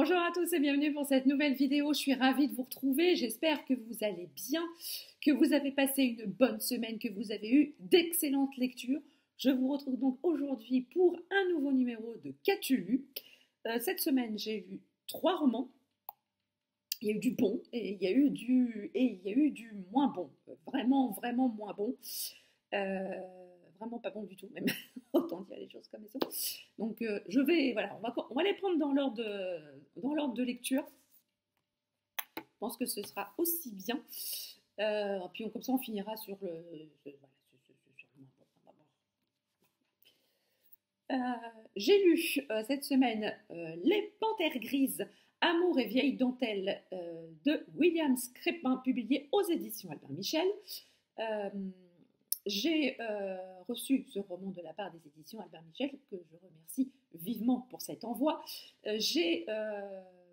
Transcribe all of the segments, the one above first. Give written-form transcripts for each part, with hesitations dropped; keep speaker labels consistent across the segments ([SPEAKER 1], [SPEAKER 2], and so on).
[SPEAKER 1] Bonjour à tous et bienvenue pour cette nouvelle vidéo. Je suis ravie de vous retrouver. J'espère que vous allez bien, que vous avez passé une bonne semaine, que vous avez eu d'excellentes lectures. Je vous retrouve donc aujourd'hui pour un nouveau numéro de Qu'as-tu lu? Cette semaine, j'ai lu 3 romans. Il y a eu du bon et il y a eu du moins bon. Vraiment moins bon. Vraiment pas bon du tout, même. Autant dire les choses comme elles sont. Donc on va les prendre dans l'ordre de lecture. Je pense que ce sera aussi bien. Puis comme ça, on finira sur le j'ai lu cette semaine Les Panthères Grises, Amour et vieille dentelle de William Scrépin, publié aux éditions Albin Michel. J'ai reçu ce roman de la part des éditions Albin Michel, que je remercie vivement pour cet envoi. J'ai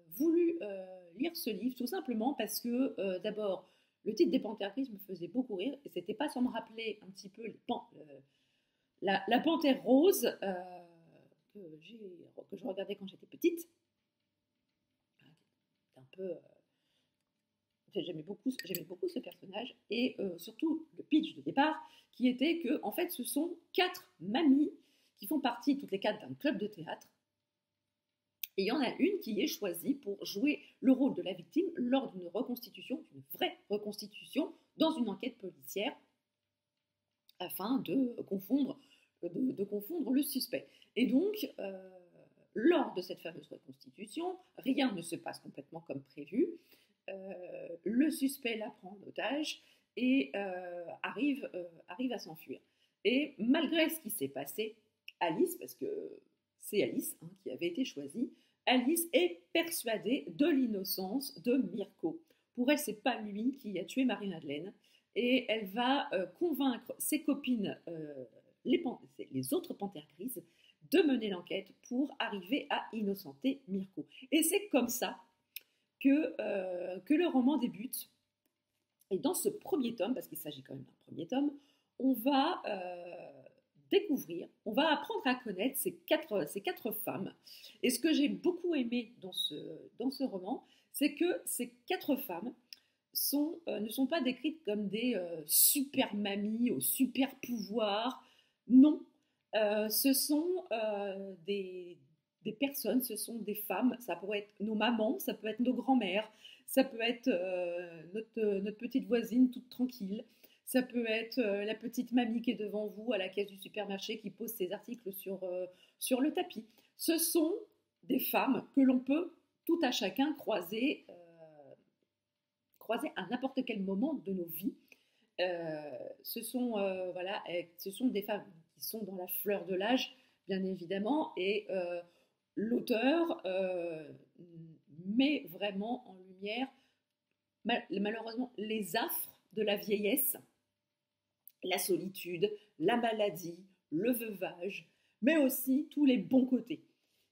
[SPEAKER 1] voulu lire ce livre tout simplement parce que d'abord, le titre des Panthères Grises me faisait beaucoup rire et c'était pas sans me rappeler un petit peu la panthère rose que je regardais quand j'étais petite. Un peu... J'aimais beaucoup ce personnage et surtout le pitch de départ qui était que en fait ce sont 4 mamies qui font partie toutes les 4 d'un club de théâtre et il y en a une qui est choisie pour jouer le rôle de la victime lors d'une reconstitution, d'une vraie reconstitution dans une enquête policière afin de confondre le suspect. Et donc lors de cette fameuse reconstitution, rien ne se passe complètement comme prévu. Le suspect la prend en otage et arrive à s'enfuir. Et malgré ce qui s'est passé, Alice, parce que c'est Alice qui avait été choisie, Alice est persuadée de l'innocence de Mirko. Pour elle, c'est pas lui qui a tué Marie-Madeleine. Et elle va convaincre ses copines, les autres panthères grises, de mener l'enquête pour arriver à innocenter Mirko. Et c'est comme ça que le roman débute. Et dans ce premier tome, parce qu'il s'agit quand même d'un premier tome, on va découvrir, on va apprendre à connaître ces quatre femmes. Et ce que j'ai beaucoup aimé dans ce roman, c'est que ces 4 femmes ne sont pas décrites comme des super mamies aux super pouvoirs. Non, ce sont des personnes, ce sont des femmes, ça pourrait être nos mamans, ça peut être nos grands-mères, ça peut être notre petite voisine toute tranquille, ça peut être la petite mamie qui est devant vous à la caisse du supermarché qui pose ses articles sur le tapis. Ce sont des femmes que l'on peut tout à chacun croiser à n'importe quel moment de nos vies. Ce sont des femmes qui sont dans la fleur de l'âge, bien évidemment, et l'auteur met vraiment en lumière, malheureusement, les affres de la vieillesse, la solitude, la maladie, le veuvage, mais aussi tous les bons côtés.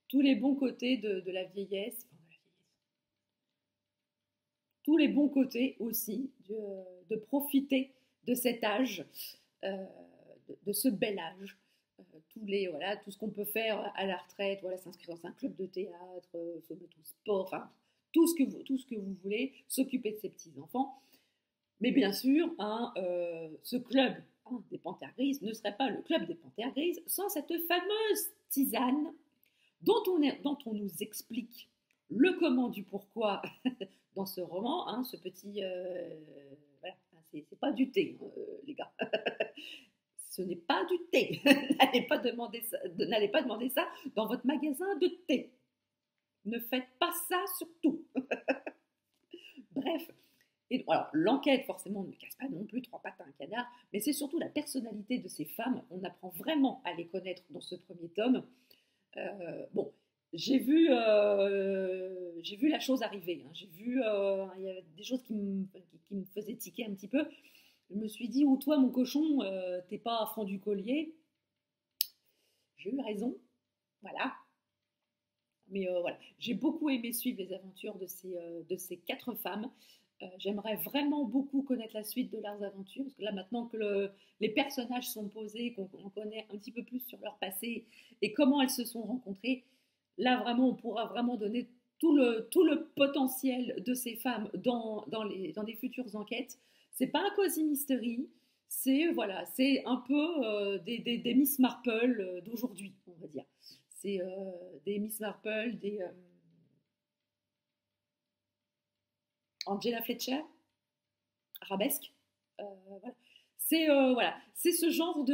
[SPEAKER 1] Tous les bons côtés de la vieillesse, tous les bons côtés aussi de profiter de cet âge, de ce bel âge. Tout ce qu'on peut faire à la retraite, s'inscrire dans un club de théâtre, se mettre au sport, enfin tout ce que vous voulez, s'occuper de ses petits-enfants. Mais bien sûr, ce club des Panthères Grises ne serait pas le club des Panthères Grises sans cette fameuse tisane dont on nous explique le comment du pourquoi dans ce roman, ce petit... c'est pas du thé, les gars. Ce n'est pas du thé. N'allez pas demander ça dans votre magasin de thé. Ne faites pas ça surtout. Bref. Et alors, l'enquête, forcément, ne casse pas non plus 3 pattes à un canard, mais c'est surtout la personnalité de ces femmes. On apprend vraiment à les connaître dans ce premier tome. J'ai vu la chose arriver. J'ai vu, il y avait des choses qui me faisaient tiquer un petit peu. Je me suis dit, toi, mon cochon, t'es pas franc du collier. J'ai eu raison. Voilà. Mais voilà, j'ai beaucoup aimé suivre les aventures de ces 4 femmes. J'aimerais vraiment beaucoup connaître la suite de leurs aventures, parce que là, maintenant que les personnages sont posés, qu'on connaît un petit peu plus sur leur passé et comment elles se sont rencontrées, là, vraiment, on pourra vraiment donner tout le potentiel de ces femmes dans des futures enquêtes. C'est pas un cosy mystery, c'est voilà, c'est un peu des Miss Marple d'aujourd'hui, on va dire. C'est des Miss Marple, des Angela Fletcher, arabesque. Voilà. Voilà, c'est ce genre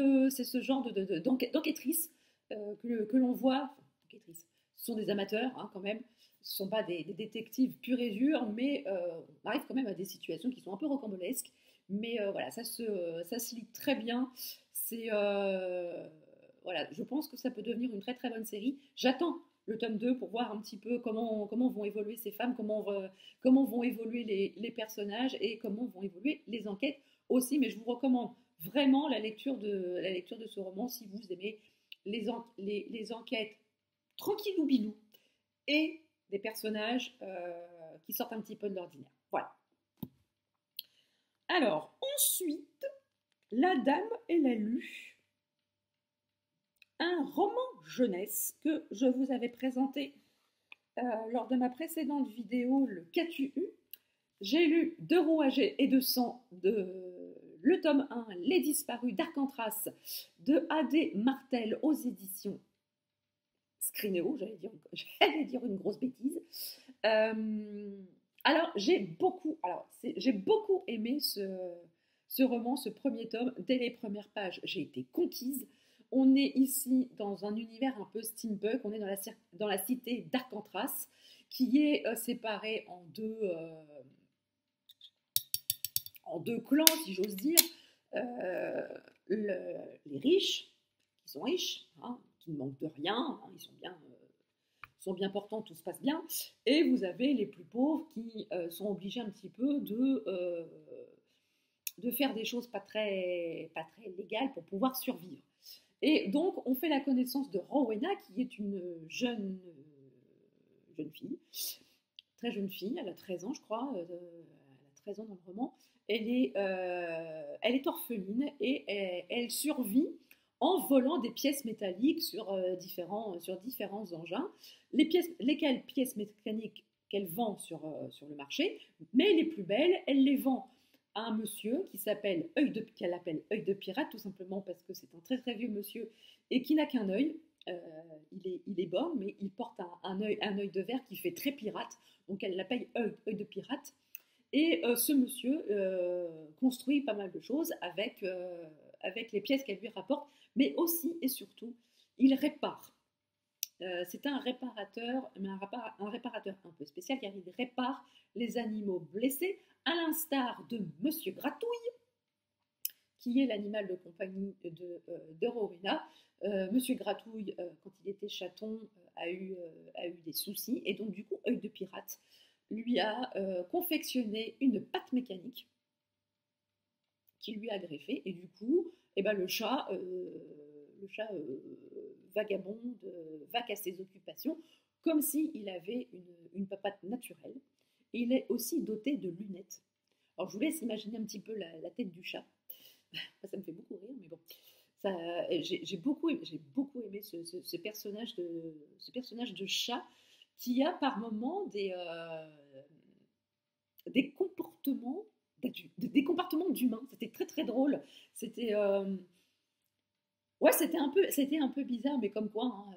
[SPEAKER 1] d'enquêtrices que l'on voit. Enfin, enquêtrices, ce sont des amateurs hein, quand même. Ce ne sont pas des détectives purs et durs, mais on arrive quand même à des situations qui sont un peu rocambolesques. Mais voilà, ça se lit très bien. C'est voilà, je pense que ça peut devenir une très très bonne série. J'attends le tome 2 pour voir un petit peu comment vont évoluer ces femmes, comment vont évoluer les personnages et comment vont évoluer les enquêtes aussi. Mais je vous recommande vraiment la lecture de ce roman si vous aimez les enquêtes tranquillou bilou et des personnages qui sortent un petit peu de l'ordinaire. Voilà. Alors, ensuite, La Dame et la Lue, un roman jeunesse que je vous avais présenté lors de ma précédente vidéo, le Qu'as-tu eu? J'ai lu De Rouaget et de Sang le tome 1, Les Disparus d'Arcantras de A.D. Martel aux éditions Scrinéo, j'allais dire une grosse bêtise. Alors, j'ai beaucoup aimé ce roman, ce premier tome. Dès les premières pages, j'ai été conquise. On est ici dans un univers un peu steampunk. On est dans la cité d'Arcantras, qui est séparée en deux clans, si j'ose dire. Les riches, qui sont riches, hein, qui ne manquent de rien, hein, ils sont bien portants, tout se passe bien. Et vous avez les plus pauvres qui sont obligés un petit peu de faire des choses pas très légales pour pouvoir survivre. Et donc, on fait la connaissance de Rowena, qui est une jeune fille, très jeune fille, elle a 13 ans, je crois, elle a 13 ans dans le roman. Elle est orpheline et elle survit en volant des pièces métalliques sur différents engins, lesquelles pièces mécaniques qu'elle vend sur le marché, mais les plus belles, elle les vend à un monsieur qu'elle appelle œil de pirate, tout simplement parce que c'est un très très vieux monsieur et qui n'a qu'un œil. Il est borgne, mais il porte un œil de verre qui fait très pirate, donc elle l'appelle œil de pirate. Et ce monsieur construit pas mal de choses avec les pièces qu'elle lui rapporte, mais aussi et surtout, il répare. C'est un réparateur, mais un réparateur un peu spécial, car il répare les animaux blessés, à l'instar de Monsieur Gratouille, qui est l'animal de compagnie de Rowena. Monsieur Gratouille, quand il était chaton, a eu des soucis, et donc du coup, œil de pirate lui a confectionné une patte mécanique qui lui a greffé, et du coup, eh ben, le chat vagabonde, va à ses occupations, comme s'il avait une patte naturelle. Et il est aussi doté de lunettes. Alors, je vous laisse imaginer un petit peu la tête du chat. Ça me fait beaucoup rire, mais bon. J'ai beaucoup aimé ce personnage de chat qui a par moments des comportements d'humains. C'était très très drôle. C'était ouais, c'était un peu bizarre, mais comme quoi hein,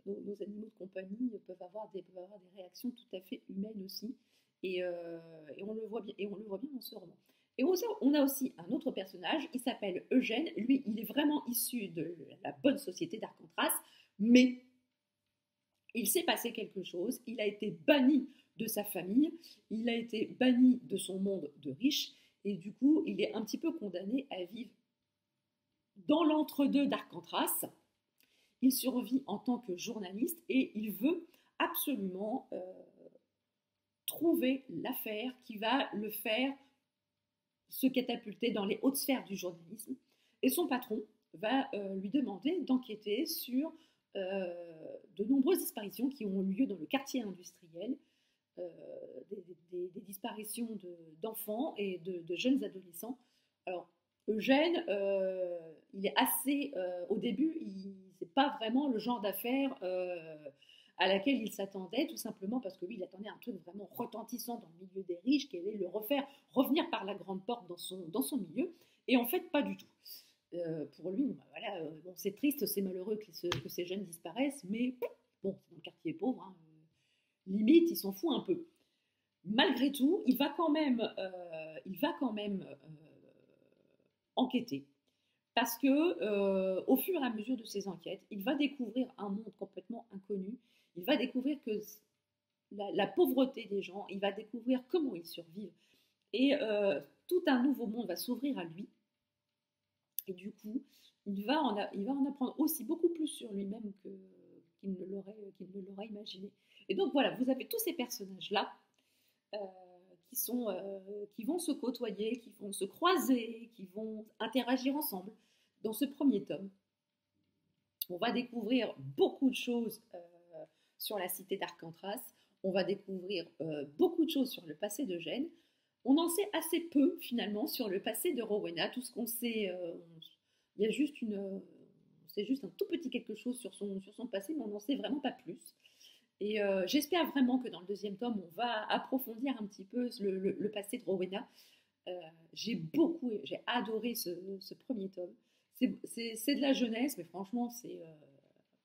[SPEAKER 1] nos animaux de compagnie peuvent avoir des réactions tout à fait humaines aussi. Et on le voit bien dans ce roman. Et on a aussi un autre personnage, il s'appelle Eugène. Lui, il est vraiment issu de la bonne société d'Arcantras, mais il s'est passé quelque chose. Il a été banni de sa famille, il a été banni de son monde de riches, et du coup, il est un petit peu condamné à vivre dans l'entre-deux d'Arcantras. Il survit en tant que journaliste et il veut absolument trouver l'affaire qui va le faire se catapulter dans les hautes sphères du journalisme. Et son patron va lui demander d'enquêter sur de nombreuses disparitions qui ont lieu dans le quartier industriel, des disparitions d'enfants et de jeunes adolescents. Alors, Eugène, il est assez... au début, c'est pas vraiment le genre d'affaires à laquelle il s'attendait, tout simplement parce que lui, il attendait un truc vraiment retentissant dans le milieu des riches, qui allait le refaire revenir par la grande porte dans son milieu, et en fait, pas du tout. Pour lui, bah, voilà, bon, c'est triste, c'est malheureux que ces jeunes disparaissent, mais bon, c'est dans le quartier pauvre, hein, limite, il s'en fout un peu. Malgré tout, il va quand même enquêter. Parce que, au fur et à mesure de ses enquêtes, il va découvrir un monde complètement inconnu. Il va découvrir que la pauvreté des gens, il va découvrir comment ils survivent. Et tout un nouveau monde va s'ouvrir à lui. Et du coup, il va en apprendre aussi beaucoup plus sur lui-même qu'il ne l'aurait imaginé. Et donc voilà, vous avez tous ces personnages-là euh, qui vont se côtoyer, qui vont se croiser, qui vont interagir ensemble. Dans ce premier tome, on va découvrir beaucoup de choses sur la cité d'Arcantras, on va découvrir beaucoup de choses sur le passé de Gênes. On en sait assez peu finalement sur le passé de Rowena. Tout ce qu'on sait, il y a juste c'est juste un tout petit quelque chose sur son passé, mais on n'en sait vraiment pas plus. Et j'espère vraiment que dans le deuxième tome, on va approfondir un petit peu le passé de Rowena. J'ai adoré ce premier tome. C'est de la jeunesse, mais franchement, c'est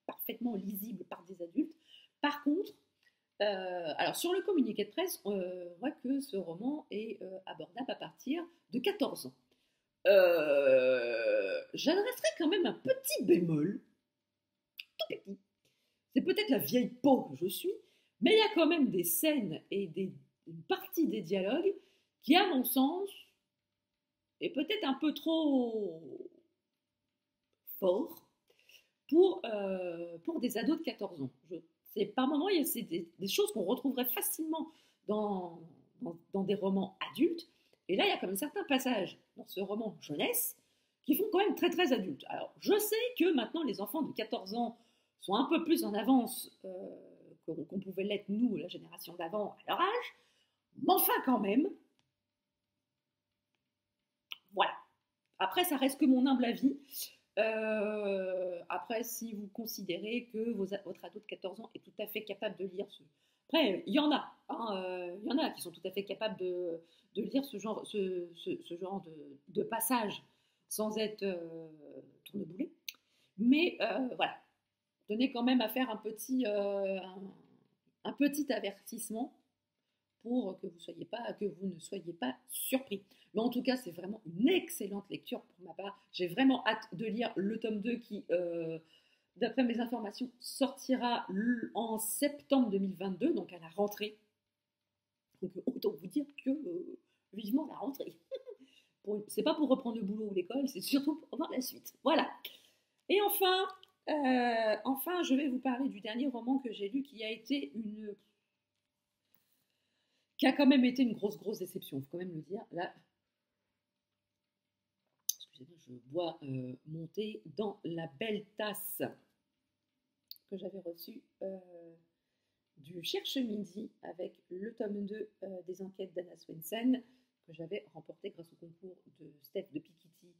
[SPEAKER 1] parfaitement lisible par des adultes. Par contre, alors sur le communiqué de presse, on voit que ce roman est abordable à partir de 14 ans. J'adresserai quand même un petit bémol, tout petit. C'est peut-être la vieille peau que je suis, mais il y a quand même des scènes et une partie des dialogues qui, à mon sens, est peut-être un peu trop fort pour des ados de 14 ans. Par moments, c'est des choses qu'on retrouverait facilement dans des romans adultes. Et là, il y a quand même certains passages dans ce roman jeunesse qui font quand même très très adultes. Alors, je sais que maintenant, les enfants de 14 ans sont un peu plus en avance qu'on pouvait l'être, nous, la génération d'avant, à leur âge. Mais enfin, quand même, voilà. Après, ça reste que mon humble avis. Après, si vous considérez que votre ado de 14 ans est tout à fait capable de lire ce... Après, il y en a. Il y en a qui sont tout à fait capables de lire ce genre de passage sans être tourneboulet. Mais voilà, tenez quand même à faire un petit avertissement pour que vous ne soyez pas surpris. Mais en tout cas, c'est vraiment une excellente lecture pour ma part. J'ai vraiment hâte de lire le tome 2 qui, d'après mes informations, sortira en septembre 2022, donc à la rentrée. Donc autant vous dire que vivement la rentrée. C'est pas pour reprendre le boulot ou l'école, c'est surtout pour voir la suite. Voilà. Et enfin, je vais vous parler du dernier roman que j'ai lu qui a quand même été une grosse déception, il faut quand même le dire. Là, excusez-moi, je bois mon thé dans la belle tasse que j'avais reçue du Cherche-Midi avec le tome 2 des enquêtes d'Anna Swensen que j'avais remporté grâce au concours de Steph de Piketty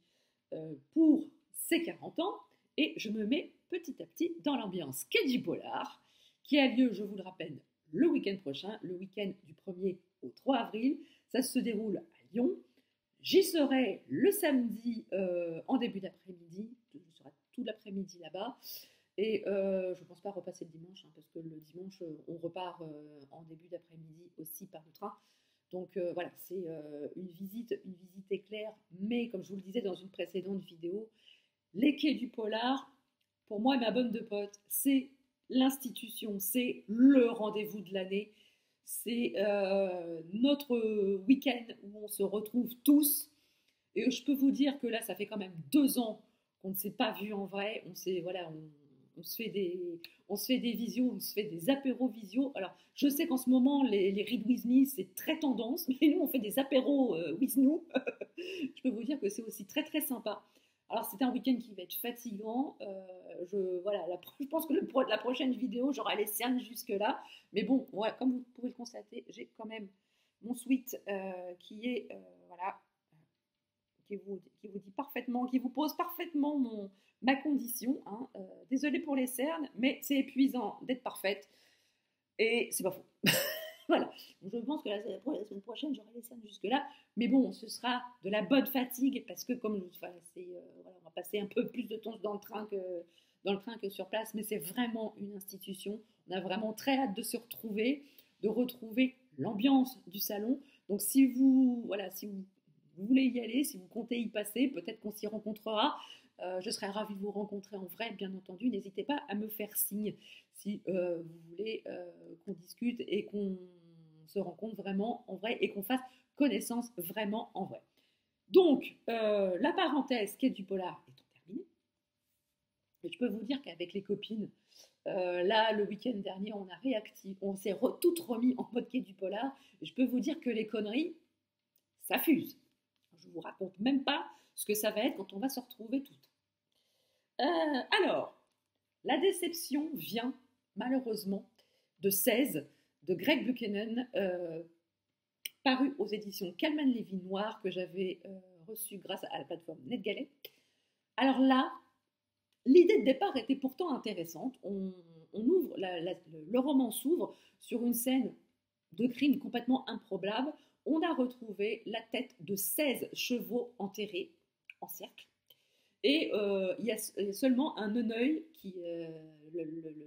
[SPEAKER 1] pour ses 40 ans. Et je me mets petit à petit dans l'ambiance quai du polar qui a lieu, je vous le rappelle, le week-end prochain, le week-end du 1er au 3 avril. Ça se déroule à Lyon. J'y serai le samedi en début d'après-midi. Je serai tout l'après-midi là-bas. Et je ne pense pas repasser le dimanche, hein, parce que le dimanche, on repart en début d'après-midi aussi par le train. Donc voilà, c'est une visite éclair. Mais comme je vous le disais dans une précédente vidéo, les quais du polar, pour moi et ma bonne de potes, c'est l'institution, c'est le rendez-vous de l'année. C'est notre week-end où on se retrouve tous. Et je peux vous dire que là, ça fait quand même 2 ans qu'on ne s'est pas vu en vrai. On se fait des visios, on se fait des apéros visio. Alors, je sais qu'en ce moment, les read with me, c'est très tendance, mais nous, on fait des apéros with nous. Je peux vous dire que c'est aussi très très sympa. Alors, c'est un week-end qui va être fatigant. Je pense que la prochaine vidéo, j'aurai les cernes jusque-là. Mais bon, ouais, comme vous pouvez le constater, j'ai quand même mon sweat qui est, voilà, qui vous dit parfaitement, qui vous pose parfaitement ma condition. Hein. Désolée pour les cernes, mais c'est épuisant d'être parfaite. Et c'est pas faux. Voilà. Donc, je pense que la semaine prochaine, j'aurai les scènes jusque-là. Mais bon, ce sera de la bonne fatigue parce que comme voilà, voilà, on va passer un peu plus de temps dans le train que sur place. Mais c'est vraiment une institution. On a vraiment très hâte de se retrouver, de retrouver l'ambiance du salon. Donc si vous, voilà, si vous voulez y aller, si vous comptez y passer, peut-être qu'on s'y rencontrera. Je serais ravie de vous rencontrer en vrai, bien entendu. N'hésitez pas à me faire signe si vous voulez qu'on discute et qu'on se rencontre vraiment en vrai et qu'on fasse connaissance vraiment en vrai. Donc, la parenthèse Quai du Polar étant terminée, et je peux vous dire qu'avec les copines, là, le week-end dernier, on s'est toutes remis en mode Quai du Polar. Et je peux vous dire que les conneries, ça fuse. Je vous raconte même pas ce que ça va être quand on va se retrouver toutes. Alors, la déception vient malheureusement de 16 de Greg Buchanan, paru aux éditions Calman Levy Noir, que j'avais reçu grâce à la plateforme NetGalley. Alors là, l'idée de départ était pourtant intéressante. Ouvre, le roman s'ouvre sur une scène de crime complètement improbable. On a retrouvé la tête de 16 chevaux enterrés en cercle. Et il y a seulement un œil,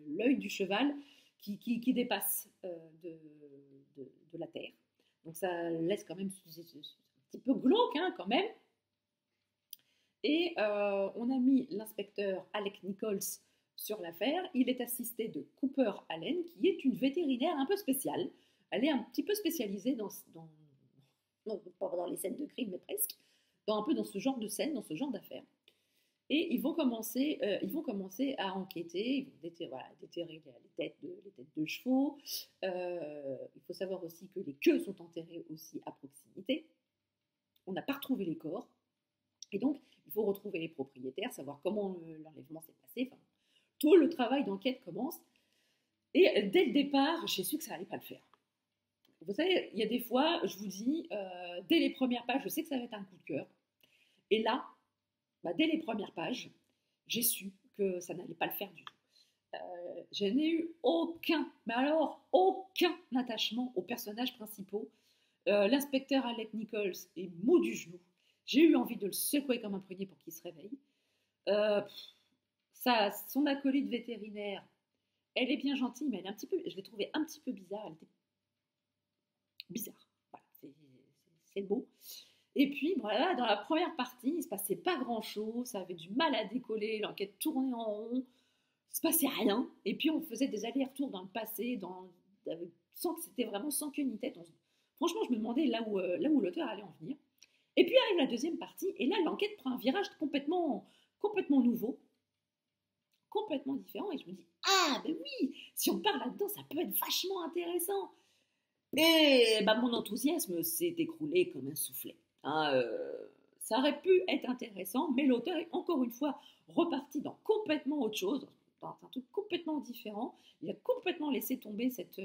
[SPEAKER 1] l'œil du cheval, qui dépasse de la terre. Donc ça laisse quand même un petit peu glauque, hein, quand même. Et on a mis l'inspecteur Alec Nichols sur l'affaire. Il est assisté de Cooper Allen, qui est une vétérinaire un peu spéciale. Elle est un petit peu spécialisée pas dans les scènes de crime, mais presque, un peu dans ce genre de scène, dans ce genre d'affaires. Et ils vont commencer à enquêter, ils vont déterrer les têtes de chevaux. Il faut savoir aussi que les queues sont enterrées aussi à proximité. On n'a pas retrouvé les corps. Et donc, il faut retrouver les propriétaires, savoir comment l'enlèvement s'est passé. Enfin, tout le travail d'enquête commence. Et dès le départ, j'ai su que ça n'allait pas le faire. Vous savez, il y a des fois, je vous dis, dès les premières pages, je sais que ça va être un coup de cœur. Et là, dès les premières pages, j'ai su que ça n'allait pas le faire du tout. Je n'ai eu aucun attachement aux personnages principaux. L'inspecteur Alec Nichols est mou du genou. J'ai eu envie de le secouer comme un prunier pour qu'il se réveille. Son acolyte vétérinaire, elle est bien gentille, mais je l'ai trouvée un petit peu bizarre. Elle était bizarre. Voilà, c'est le mot. Et puis, voilà, dans la première partie, il ne se passait pas grand-chose, ça avait du mal à décoller, l'enquête tournait en rond, il ne se passait rien. Et puis, on faisait des allers-retours dans le passé, c'était vraiment sans queue ni tête. Franchement, je me demandais là où l'auteur allait en venir. Et puis arrive la deuxième partie, et là, l'enquête prend un virage complètement nouveau, complètement différent, et je me dis, ah, ben oui, si on part là-dedans, ça peut être vachement intéressant. Et mon enthousiasme s'est écroulé comme un soufflet. Ça aurait pu être intéressant, mais l'auteur est encore une fois reparti dans complètement autre chose, dans un truc complètement différent. Il a complètement laissé tomber cette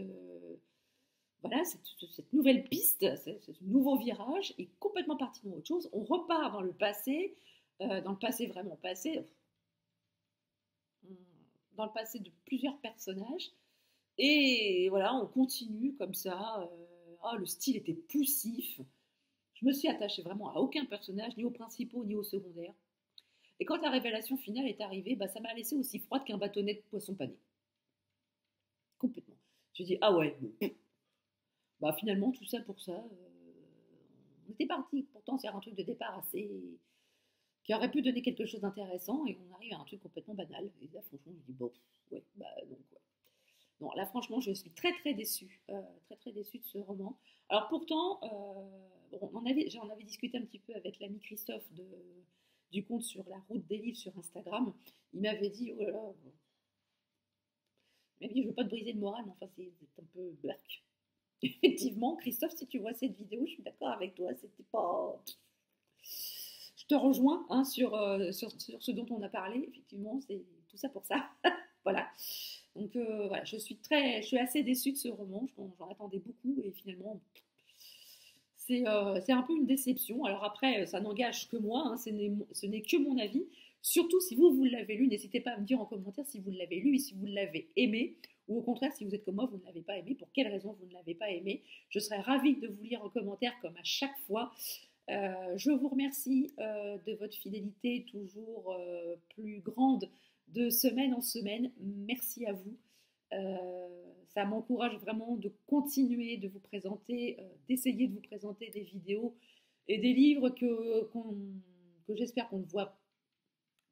[SPEAKER 1] nouvelle piste, ce nouveau virage, est complètement parti dans autre chose. On repart dans le passé vraiment passé, dans le passé de plusieurs personnages. Et voilà, on continue comme ça. Le style était poussif. Je me suis attachée vraiment à aucun personnage, ni aux principaux, ni aux secondaires. Et quand la révélation finale est arrivée, ça m'a laissé aussi froide qu'un bâtonnet de poisson pané. Complètement. J'ai dit, ah ouais, bon. Finalement, tout ça pour ça. On était parti pourtant sur un truc de départ qui aurait pu donner quelque chose d'intéressant, et on arrive à un truc complètement banal. Et là, franchement, je dis, bon, ouais, donc, ouais. Non, là, franchement, je suis très, très déçue. Très, très déçue de ce roman. Alors, pourtant, j'en avais discuté un petit peu avec l'ami Christophe du compte sur la route des livres sur Instagram. Il m'avait dit, oh là là, il m'avait dit, je veux pas te briser le moral, mais enfin, c'est un peu black. Effectivement, Christophe, si tu vois cette vidéo, je suis d'accord avec toi. C'était pas... Je te rejoins sur ce dont on a parlé. Effectivement, c'est tout ça pour ça. Voilà. Donc voilà, je suis assez déçue de ce roman. J'en attendais beaucoup et finalement, c'est un peu une déception. Alors après, ça n'engage que moi, hein, ce n'est que mon avis. Surtout si vous l'avez lu, n'hésitez pas à me dire en commentaire si vous l'avez lu et si vous l'avez aimé, ou au contraire, si vous êtes comme moi, vous ne l'avez pas aimé, pour quelle raison vous ne l'avez pas aimé. Je serais ravie de vous lire en commentaire comme à chaque fois. Je vous remercie de votre fidélité toujours plus grande de semaine en semaine. Merci à vous. Ça m'encourage vraiment de continuer de vous présenter, d'essayer de vous présenter des vidéos et des livres que j'espère qu'on ne voit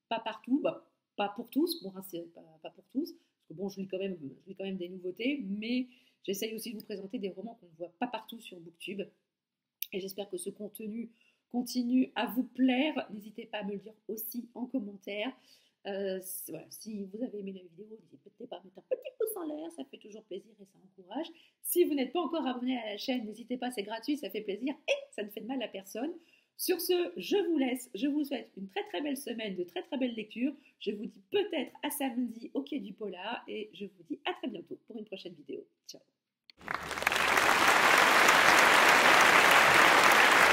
[SPEAKER 1] pas partout, bah, pas pour tous, bon, hein, c'est pas pour tous, parce que bon, je lis quand même des nouveautés, mais j'essaye aussi de vous présenter des romans qu'on ne voit pas partout sur Booktube. Et j'espère que ce contenu continue à vous plaire. N'hésitez pas à me le dire aussi en commentaire. Voilà, si vous avez aimé la vidéo, n'hésitez pas à mettre un petit pouce en l'air, ça fait toujours plaisir et ça encourage. Si vous n'êtes pas encore abonné à la chaîne, n'hésitez pas, c'est gratuit, ça fait plaisir et ça ne fait de mal à personne. Sur ce, je vous laisse, je vous souhaite une très très belle semaine, de très très belles lectures. Je vous dis peut-être à samedi au Quai du Polar et je vous dis à très bientôt.